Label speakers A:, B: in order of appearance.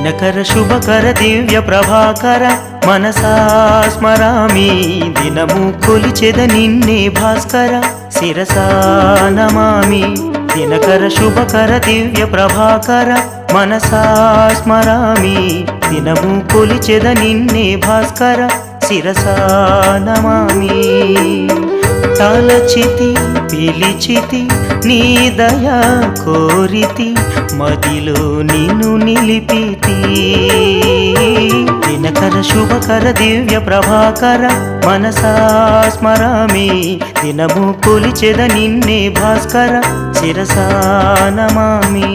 A: దినకర శుభకర దివ్య ప్రభాకర మనసా స్మరామి దినము కొలిచెద నిన్నే భాస్కర శిరసా నమామి దినకర శుభకర దివ్య ప్రభాకర మనసా స్మరామి దినము కొలిచెద నిన్నే భాస్కర శిరసా నమామి తలచితి పిలిచితి నీ దయా కోరితి మదిలో నిన్ను నిలిపితి దినకర శుభకర దివ్య ప్రభాకర మనసా స్మరామి దినము కొలిచెద నిన్నే భాస్కర శిరసా నమామి